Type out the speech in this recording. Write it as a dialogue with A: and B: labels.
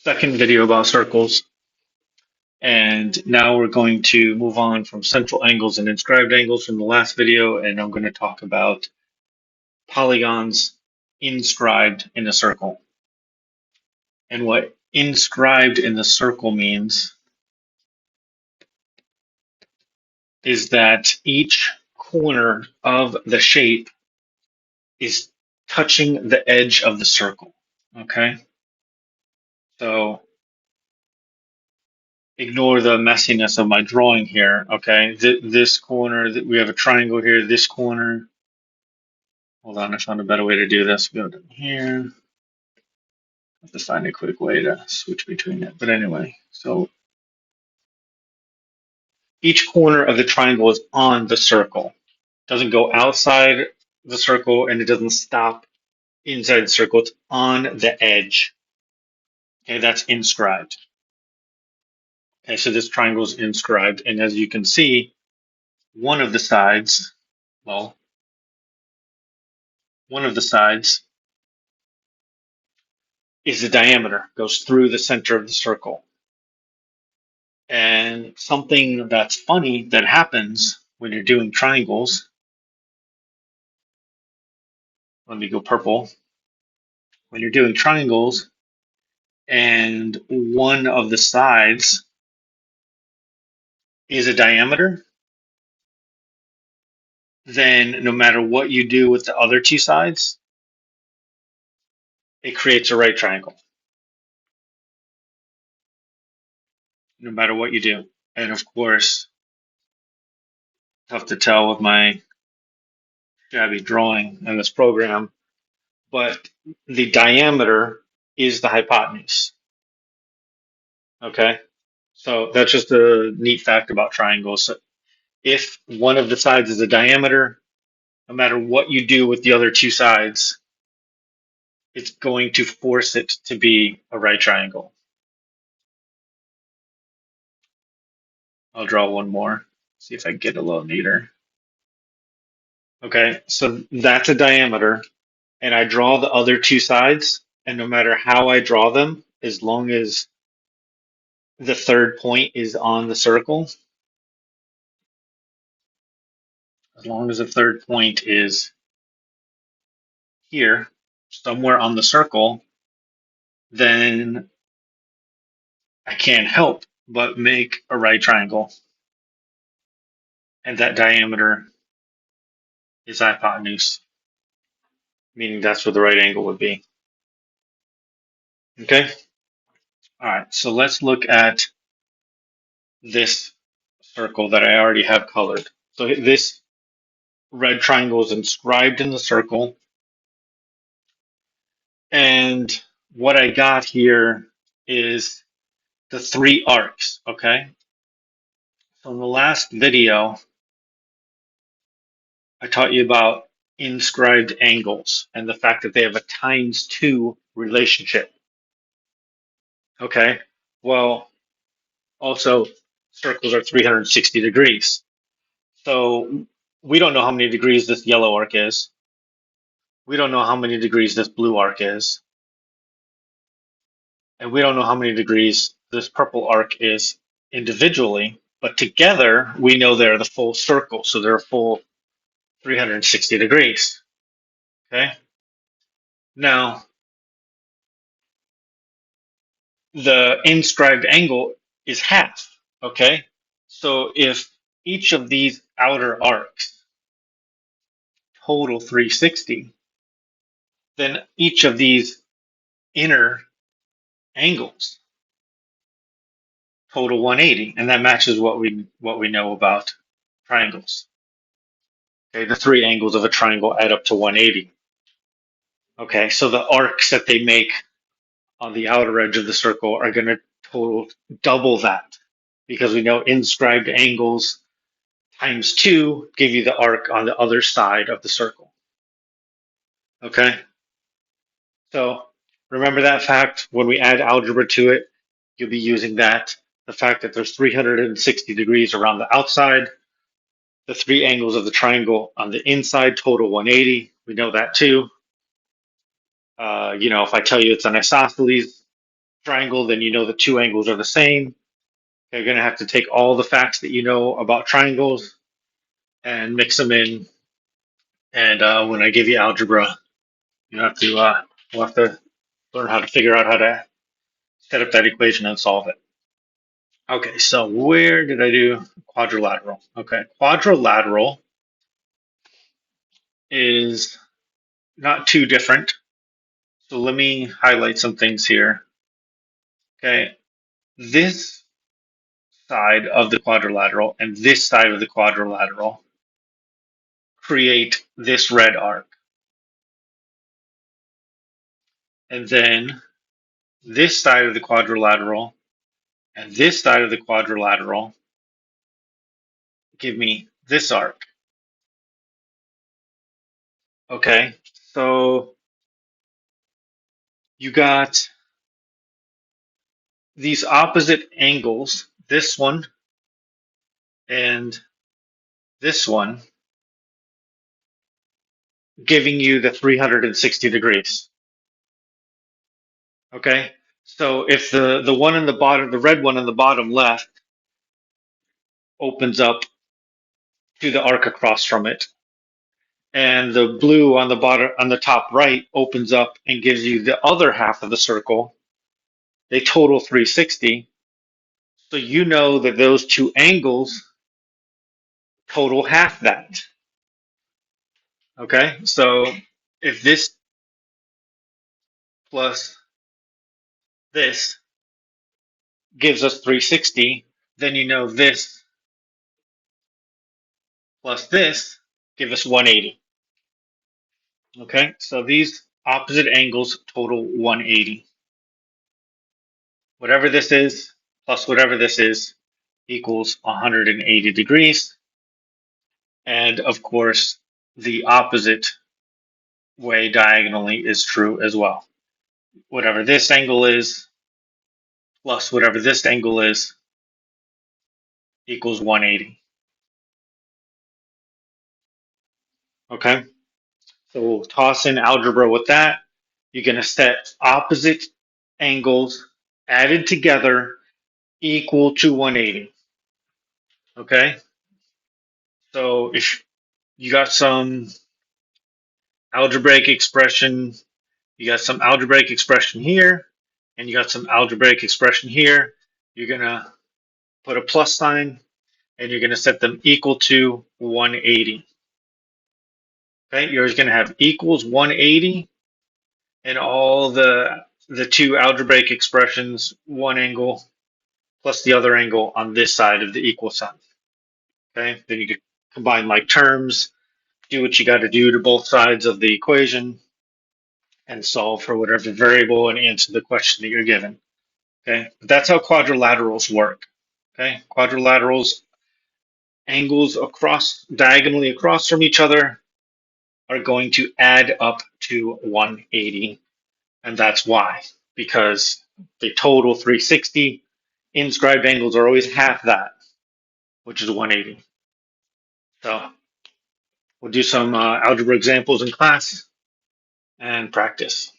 A: second video about circles. And now we're going to move on from central angles and inscribed angles from the last video, and I'm going to talk about polygons inscribed in a circle. And what inscribed in the circle means is that each corner of the shape is touching the edge of the circle. Okay? So ignore the messiness of my drawing here. Okay? This corner, we have a triangle here, this corner. Hold on, I found a better way to do this. Go down here. I have to find a quick way to switch between it. But anyway, so each corner of the triangle is on the circle. It doesn't go outside the circle and it doesn't stop inside the circle. It's on the edge. Okay, that's inscribed. Okay, so this triangle is inscribed. And as you can see, one of the sides, well, one of the sides is the diameter, goes through the center of the circle. And something that's funny that happens when you're doing triangles, let me go purple. When you're doing triangles and one of the sides is a diameter, then no matter what you do with the other two sides, it creates a right triangle, no matter what you do. And of course, tough to tell with my shabby drawing in this program, but the diameter is the hypotenuse. Okay, so that's just a neat fact about triangles. So if one of the sides is a diameter, no matter what you do with the other two sides, it's going to force it to be a right triangle. I'll draw one more, see if I can get a little neater. Okay, so that's a diameter, and I draw the other two sides, and no matter how I draw them, as long as the third point is on the circle, as long as the third point is here, somewhere on the circle, then I can't help but make a right triangle. And that diameter is hypotenuse, meaning that's where the right angle would be. Okay? All right, so let's look at this circle that I already have colored. So this red triangle is inscribed in the circle. And what I got here is the three arcs, okay? So in the last video, I taught you about inscribed angles and the fact that they have a times two relationship. Okay, well, also circles are 360 degrees. So we don't know how many degrees this yellow arc is. We don't know how many degrees this blue arc is. And we don't know how many degrees this purple arc is individually, but together we know they're the full circle. So they're a full 360 degrees. Okay. Now, the inscribed angle is half. Okay. So if each of these outer arcs total 360, then each of these inner angles total 180, and that matches what we know about triangles. Okay, the three angles of a triangle add up to 180. Okay, so the arcs that they make on the outer edge of the circle are going to total double that, because we know inscribed angles times two give you the arc on the other side of the circle. Okay, so remember that fact. When we add algebra to it, you'll be using that. The fact that there's 360 degrees around the outside, the three angles of the triangle on the inside total 180. We know that too. If I tell you it's an isosceles, triangle, then you know the two angles are the same. You're going to have to take all the facts that you know about triangles and mix them in. And when I give you algebra, you have to you'll have to learn how to figure out how to set up that equation and solve it. Okay, so where did I do quadrilateral? Okay, quadrilateral is not too different. So let me highlight some things here. Okay, this side of the quadrilateral and this side of the quadrilateral create this red arc. And then this side of the quadrilateral and this side of the quadrilateral give me this arc. Okay, so you got these opposite angles, this one and this one, giving you the 360 degrees. Okay, so if the one in the bottom, the red one in the bottom left, opens up to the arc across from it, and the blue on the bottom, on the top right, opens up and gives you the other half of the circle, they total 360. So you know that those two angles total half that. Okay, so if this plus this gives us 360, then you know this plus this give us 180. Okay, so these opposite angles total 180. Whatever this is plus whatever this is equals 180 degrees. And of course, the opposite way diagonally is true as well. Whatever this angle is plus whatever this angle is equals 180. Okay, so we'll toss in algebra with that. You're going to set opposite angles added together equal to 180. Okay, so if you got some algebraic expression, you got some algebraic expression here, and you got some algebraic expression here, you're going to put a plus sign and you're going to set them equal to 180. Okay, you're going to have equals 180 and all the two algebraic expressions, one angle plus the other angle on this side of the equal sign. Okay, then you could combine like terms, do what you got to do to both sides of the equation, and solve for whatever variable and answer the question that you're given. Okay, but that's how quadrilaterals work. Okay, quadrilaterals, angles across diagonally across from each other are going to add up to 180, and that's why, because they total 360. Inscribed angles are always half that, which is 180. So we'll do some algebra examples in class and practice.